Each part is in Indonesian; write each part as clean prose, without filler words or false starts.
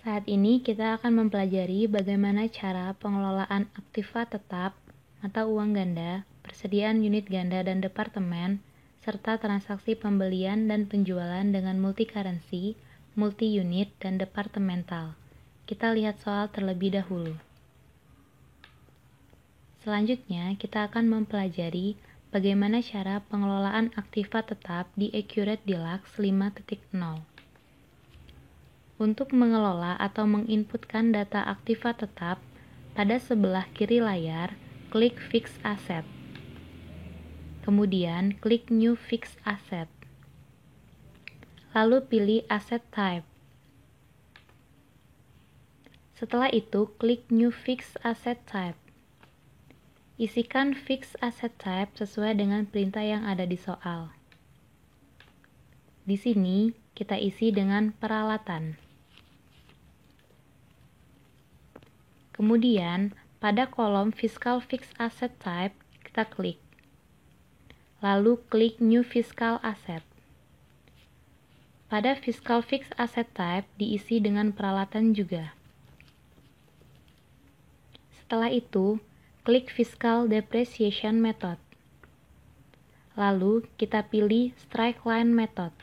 Saat ini kita akan mempelajari bagaimana cara pengelolaan aktiva tetap, mata uang ganda, persediaan unit ganda dan departemen, serta transaksi pembelian dan penjualan dengan multi-currency, multi-unit, dan departemental. Kita lihat soal terlebih dahulu. Selanjutnya, kita akan mempelajari bagaimana cara pengelolaan aktiva tetap di Accurate Deluxe 5.0. Untuk mengelola atau menginputkan data aktiva tetap, pada sebelah kiri layar, klik Fix Asset. Kemudian, klik New Fixed Asset. Lalu pilih Asset Type. Setelah itu, klik New Fixed Asset Type. Isikan Fixed Asset Type sesuai dengan perintah yang ada di soal. Di sini, kita isi dengan peralatan. Kemudian, pada kolom Fiscal Fixed Asset Type, kita klik. Lalu klik New Fiscal Asset. Pada Fiscal Fixed Asset Type diisi dengan peralatan juga. Setelah itu, klik Fiscal Depreciation Method. Lalu, kita pilih Straight Line Method.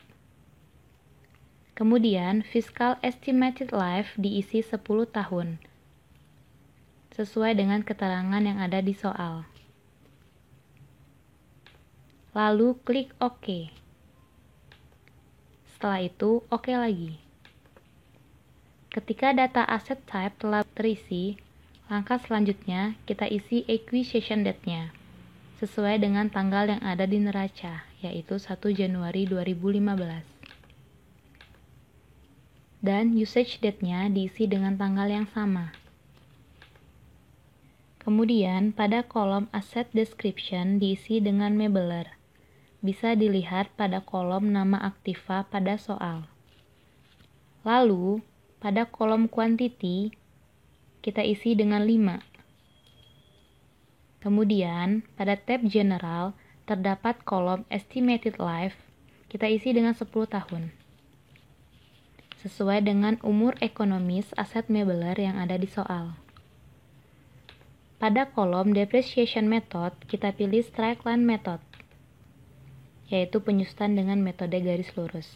Kemudian, Fiscal Estimated Life diisi 10 tahun. Sesuai dengan keterangan yang ada di soal. Lalu klik OK. Setelah itu, OK lagi. Ketika data asset type telah terisi, langkah selanjutnya kita isi acquisition date-nya, sesuai dengan tanggal yang ada di neraca, yaitu 1 Januari 2015. Dan usage date-nya diisi dengan tanggal yang sama. Kemudian, pada kolom Asset Description diisi dengan mebeler. Bisa dilihat pada kolom nama aktiva pada soal. Lalu, pada kolom Quantity, kita isi dengan 5. Kemudian, pada tab General, terdapat kolom Estimated Life, kita isi dengan 10 tahun. Sesuai dengan umur ekonomis aset mebeler yang ada di soal. Pada kolom Depreciation Method, kita pilih Straight Line Method, yaitu penyusutan dengan metode garis lurus.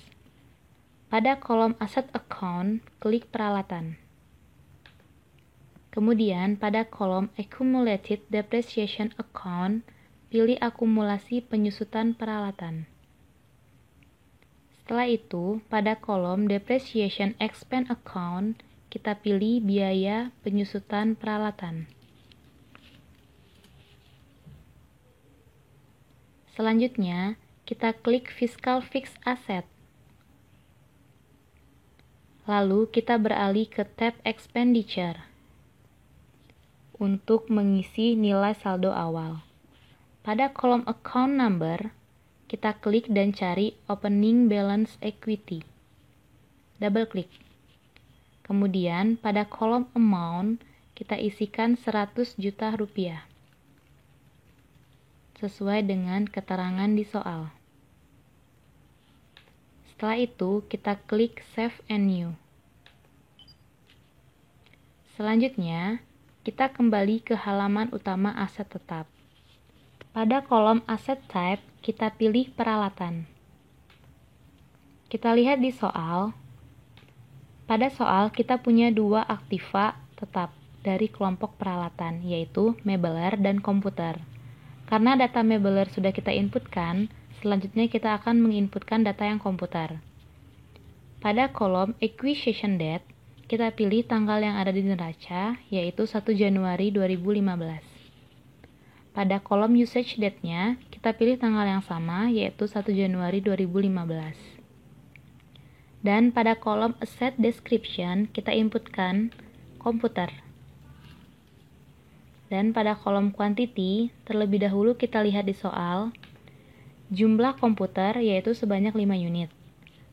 Pada kolom Asset Account, klik Peralatan. Kemudian, pada kolom Accumulated Depreciation Account, pilih Akumulasi Penyusutan Peralatan. Setelah itu, pada kolom Depreciation Expense Account, kita pilih Biaya Penyusutan Peralatan. Selanjutnya, kita klik Fiscal Fixed Asset. Lalu, kita beralih ke tab Expenditure untuk mengisi nilai saldo awal. Pada kolom Account Number, kita klik dan cari Opening Balance Equity. Double klik. Kemudian, pada kolom Amount, kita isikan 100 juta rupiah. Sesuai dengan keterangan di soal. Setelah itu, kita klik Save and New. Selanjutnya, kita kembali ke halaman utama aset tetap. Pada kolom Asset Type, kita pilih Peralatan. Kita lihat di soal. Pada soal, kita punya 2 aktiva tetap dari kelompok peralatan, yaitu mebeler dan komputer. Karena data mebeler sudah kita inputkan, selanjutnya kita akan menginputkan data yang komputer. Pada kolom Acquisition Date, kita pilih tanggal yang ada di neraca, yaitu 1 Januari 2015. Pada kolom Usage Date-nya, kita pilih tanggal yang sama, yaitu 1 Januari 2015. Dan pada kolom Asset Description, kita inputkan komputer. Dan pada kolom Quantity, terlebih dahulu kita lihat di soal, jumlah komputer yaitu sebanyak 5 unit.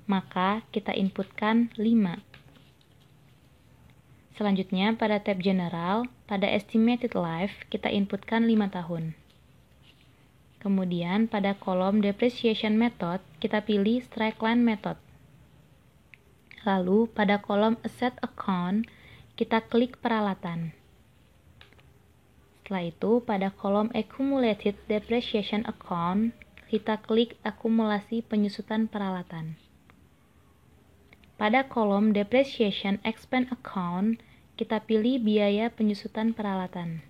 Maka kita inputkan 5. Selanjutnya, pada tab General, pada Estimated Life, kita inputkan 5 tahun. Kemudian, pada kolom Depreciation Method, kita pilih Straight Line Method. Lalu pada kolom Asset Account, kita klik peralatan. Setelah itu, pada kolom Accumulated Depreciation Account, kita klik akumulasi penyusutan peralatan. Pada kolom Depreciation Expense Account, kita pilih biaya penyusutan peralatan.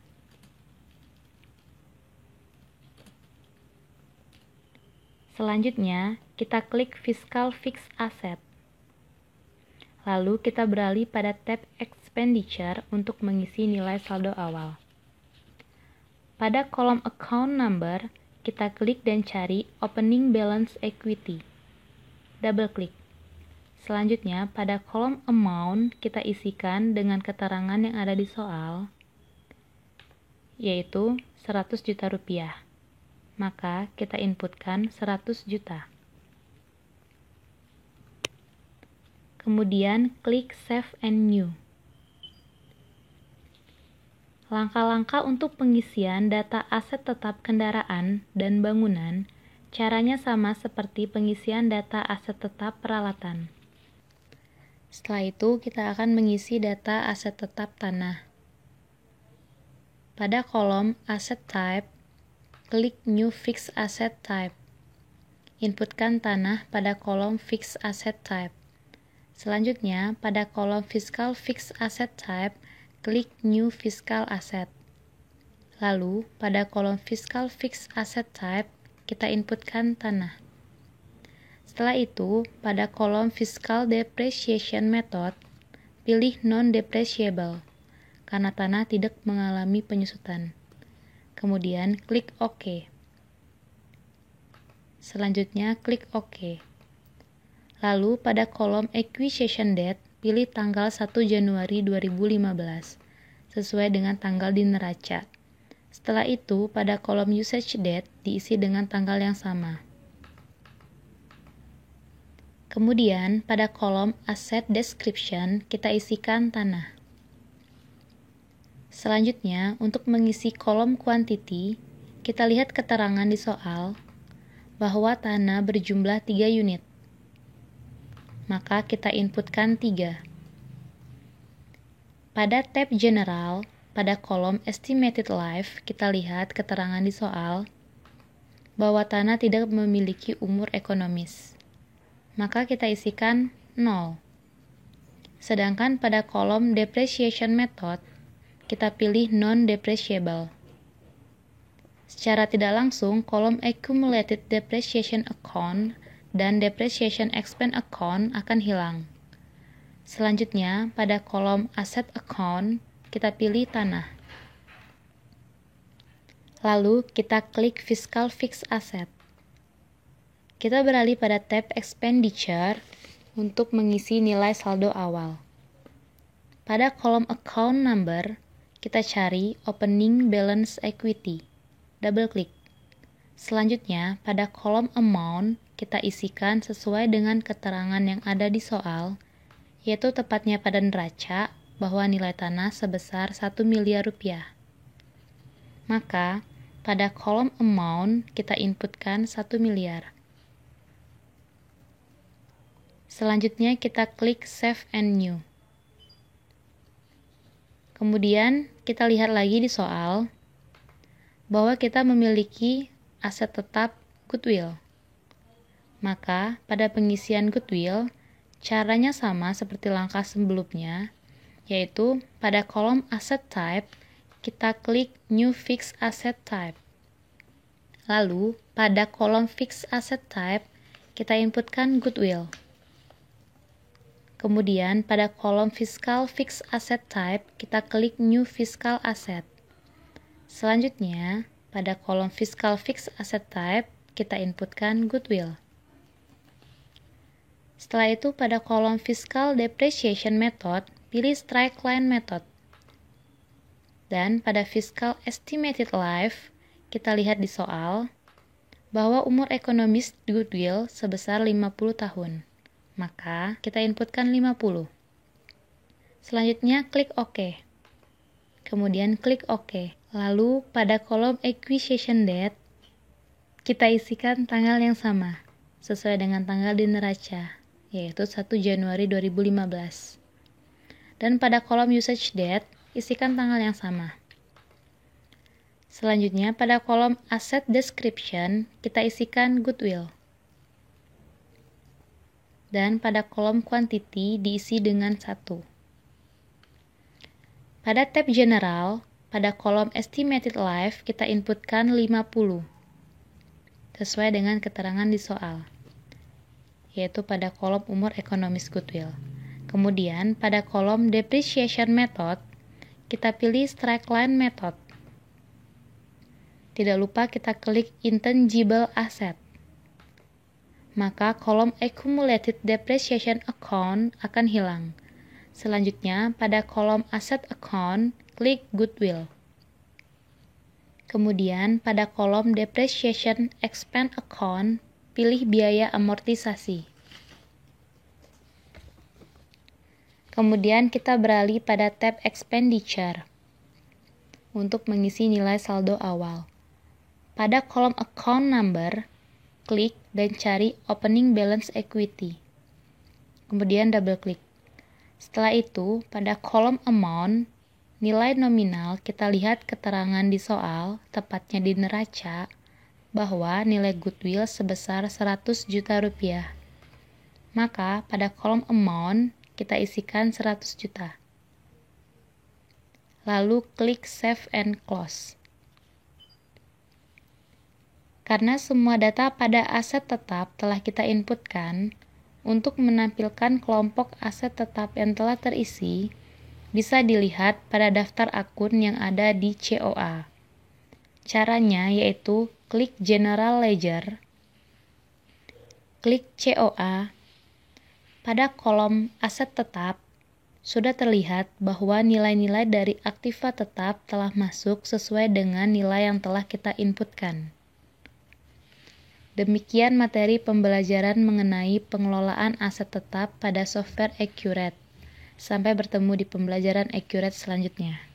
Selanjutnya, kita klik Fiscal Fixed Asset. Lalu kita beralih pada tab Expenditure untuk mengisi nilai saldo awal. Pada kolom Account Number, kita klik dan cari Opening Balance Equity. Double klik. Selanjutnya, pada kolom Amount, kita isikan dengan keterangan yang ada di soal, yaitu 100 juta rupiah. Maka, kita inputkan 100 juta. Kemudian, klik Save and New. Langkah-langkah untuk pengisian data aset tetap kendaraan dan bangunan, caranya sama seperti pengisian data aset tetap peralatan. Setelah itu, kita akan mengisi data aset tetap tanah. Pada kolom Asset Type, klik New Fixed Asset Type. Inputkan tanah pada kolom Fixed Asset Type. Selanjutnya, pada kolom Fiscal Fixed Asset Type, klik New Fiscal Asset. Lalu, pada kolom Fiscal Fixed Asset Type, kita inputkan tanah. Setelah itu, pada kolom Fiscal Depreciation Method, pilih Non-Depreciable, karena tanah tidak mengalami penyusutan. Kemudian, klik OK. Selanjutnya, klik OK. Lalu, pada kolom Acquisition Date, pilih tanggal 1 Januari 2015, sesuai dengan tanggal di neraca. Setelah itu, pada kolom Usage Date, diisi dengan tanggal yang sama. Kemudian, pada kolom Asset Description, kita isikan tanah. Selanjutnya, untuk mengisi kolom Quantity, kita lihat keterangan di soal bahwa tanah berjumlah 3 unit. Maka kita inputkan 3. Pada tab General, pada kolom Estimated Life, kita lihat keterangan di soal bahwa tanah tidak memiliki umur ekonomis. Maka kita isikan 0. Sedangkan pada kolom Depreciation Method, kita pilih Non-Depreciable. Secara tidak langsung, kolom Accumulated Depreciation Account dan Depreciation Expense Account akan hilang. Selanjutnya, pada kolom Asset Account, kita pilih tanah. Lalu, kita klik Fiscal Fixed Asset. Kita beralih pada tab Expenditure untuk mengisi nilai saldo awal. Pada kolom Account Number, kita cari Opening Balance Equity. Double klik. Selanjutnya, pada kolom Amount, kita isikan sesuai dengan keterangan yang ada di soal, yaitu tepatnya pada neraca bahwa nilai tanah sebesar 1 miliar rupiah. Maka, pada kolom Amount, kita inputkan 1 miliar. Selanjutnya, kita klik Save and New. Kemudian, kita lihat lagi di soal bahwa kita memiliki aset tetap goodwill. Maka, pada pengisian goodwill, caranya sama seperti langkah sebelumnya, yaitu pada kolom Asset Type, kita klik New Fixed Asset Type. Lalu, pada kolom Fixed Asset Type, kita inputkan goodwill. Kemudian, pada kolom Fiscal Fixed Asset Type, kita klik New Fiscal Asset. Selanjutnya, pada kolom Fiscal Fixed Asset Type, kita inputkan goodwill. Setelah itu, pada kolom Fiscal Depreciation Method, pilih Straight Line Method. Dan pada Fiscal Estimated Life, kita lihat di soal bahwa umur ekonomis goodwill sebesar 50 tahun. Maka, kita inputkan 50. Selanjutnya, klik OK. Kemudian, klik OK. Lalu, pada kolom Acquisition Date, kita isikan tanggal yang sama, sesuai dengan tanggal di neraca, yaitu 1 Januari 2015. Dan pada kolom usage date, isikan tanggal yang sama. Selanjutnya, pada kolom asset description, kita isikan goodwill. Dan pada kolom quantity diisi dengan 1. Pada tab general, pada kolom estimated life, kita inputkan 50. Sesuai dengan keterangan di soal, yaitu pada kolom umur ekonomis goodwill. Kemudian, pada kolom depreciation method, kita pilih straight line method. Tidak lupa kita klik intangible asset. Maka kolom accumulated depreciation account akan hilang. Selanjutnya, pada kolom asset account, klik goodwill. Kemudian, pada kolom depreciation expense account, pilih biaya amortisasi. Kemudian, kita beralih pada tab expenditure untuk mengisi nilai saldo awal. Pada kolom account number, klik dan cari opening balance equity. Kemudian double klik. Setelah itu, pada kolom amount, nilai nominal, kita lihat keterangan di soal, tepatnya di neraca, bahwa nilai goodwill sebesar 100 juta rupiah. Maka, pada kolom amount, kita isikan 100 juta. Lalu, klik save and close. Karena semua data pada aset tetap telah kita inputkan, untuk menampilkan kelompok aset tetap yang telah terisi, bisa dilihat pada daftar akun yang ada di COA. Caranya yaitu klik General Ledger, klik COA. Pada kolom aset tetap, sudah terlihat bahwa nilai-nilai dari aktiva tetap telah masuk sesuai dengan nilai yang telah kita inputkan. Demikian materi pembelajaran mengenai pengelolaan aset tetap pada software Accurate. Sampai bertemu di pembelajaran Accurate selanjutnya.